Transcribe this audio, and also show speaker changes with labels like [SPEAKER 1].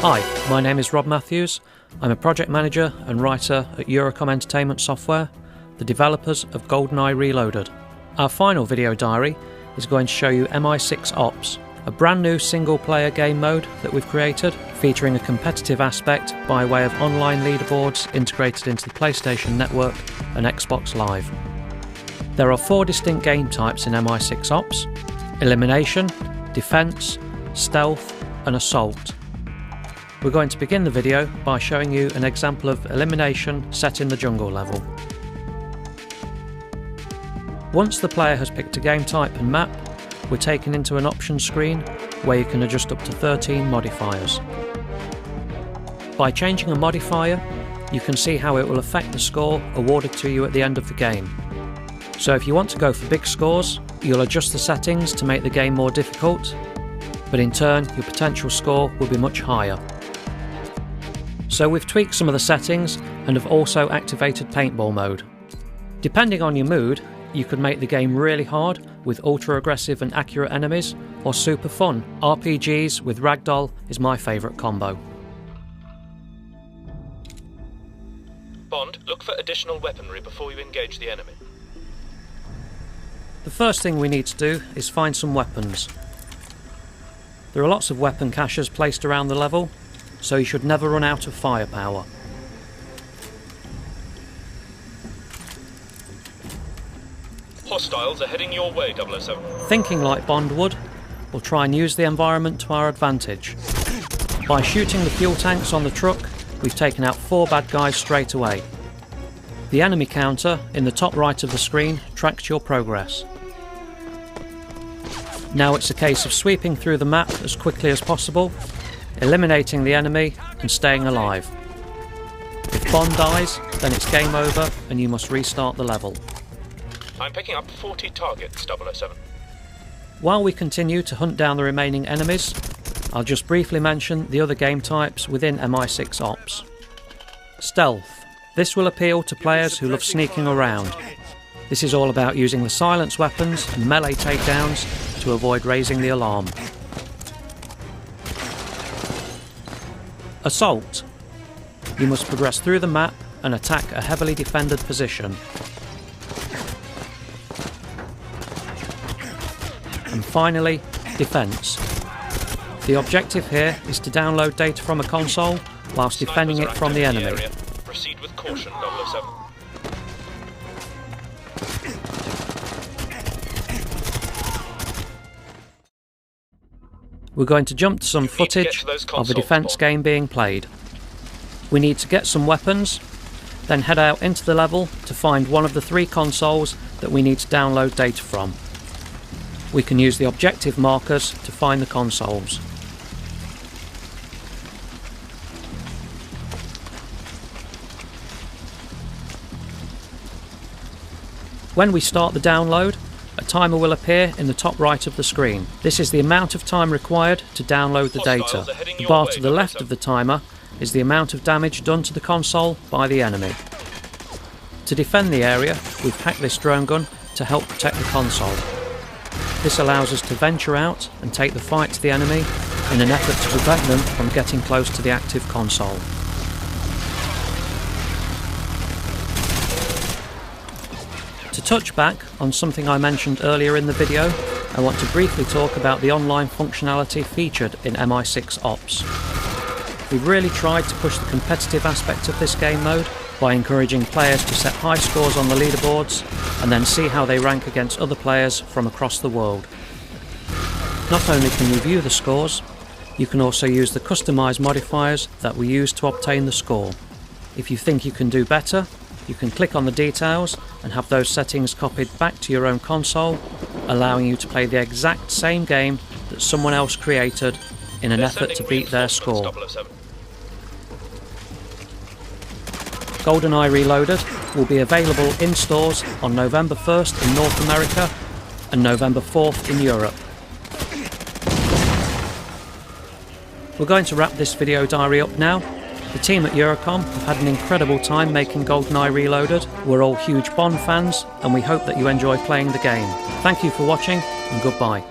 [SPEAKER 1] Hi, my name is Rob Matthews. I'm a project manager and writer at Eurocom Entertainment Software, the developers of GoldenEye Reloaded. Our final video diary is going to show you MI6 Ops, a brand new single-player game mode that we've created, featuring a competitive aspect by way of online leaderboards integrated into the PlayStation Network and Xbox Live. There are 4 distinct game types in MI6 Ops: Elimination, Defense, Stealth and Assault. We're going to begin the video by showing you an example of elimination set in the jungle level. Once the player has picked a game type and map, we're taken into an options screen where you can adjust up to 13 modifiers. By changing a modifier, you can see how it will affect the score awarded to you at the end of the game. So if you want to go for big scores, you'll adjust the settings to make the game more difficult, but in turn your potential score will be much higher. So we've tweaked some of the settings and have also activated paintball mode. Depending on your mood, you could make the game really hard with ultra aggressive and accurate enemies, or super fun. RPGs with ragdoll is my favourite combo.
[SPEAKER 2] Bond, look for additional weaponry before you engage the enemy.
[SPEAKER 1] The first thing we need to do is find some weapons. There are lots of weapon caches placed around the level, so you should never run out of firepower.
[SPEAKER 2] Hostiles are heading your way, 007.
[SPEAKER 1] Thinking like Bond would, we'll try and use the environment to our advantage. By shooting the fuel tanks on the truck, we've taken out 4 bad guys straight away. The enemy counter in the top right of the screen tracks your progress. Now it's a case of sweeping through the map as quickly as possible, eliminating the enemy and staying alive. If Bond dies, then it's game over and you must restart the level.
[SPEAKER 2] I'm picking up 40 targets, 007.
[SPEAKER 1] While we continue to hunt down the remaining enemies, I'll just briefly mention the other game types within MI6 Ops. Stealth. This will appeal to players who love sneaking around. This is all about using the silence weapons and melee takedowns to avoid raising the alarm. Assault. You must progress through the map and attack a heavily defended position. And finally, Defense. The objective here is to download data from a console whilst defending it from the enemy.
[SPEAKER 2] Proceed with caution, 007.
[SPEAKER 1] We're going to jump to some footage of a defense game being played. We need to get some weapons, then head out into the level to find one of the 3 consoles that we need to download data from. We can use the objective markers to find the consoles. When we start the download, a timer will appear in the top right of the screen. This is the amount of time required to download the data. The bar to the left of the timer is the amount of damage done to the console by the enemy. To defend the area, we've hacked this drone gun to help protect the console. This allows us to venture out and take the fight to the enemy in an effort to prevent them from getting close to the active console. To touch back on something I mentioned earlier in the video, I want to briefly talk about the online functionality featured in MI6 Ops. We've really tried to push the competitive aspect of this game mode by encouraging players to set high scores on the leaderboards and then see how they rank against other players from across the world. Not only can you view the scores, you can also use the customised modifiers that we use to obtain the score. If you think you can do better, you can click on the details and have those settings copied back to your own console, allowing you to play the exact same game that someone else created in an effort to beat their score. GoldenEye Reloaded will be available in stores on November 1st in North America and November 4th in Europe. We're going to wrap this video diary up now. The team at Eurocom have had an incredible time making GoldenEye Reloaded. We're all huge Bond fans and we hope that you enjoy playing the game. Thank you for watching and goodbye.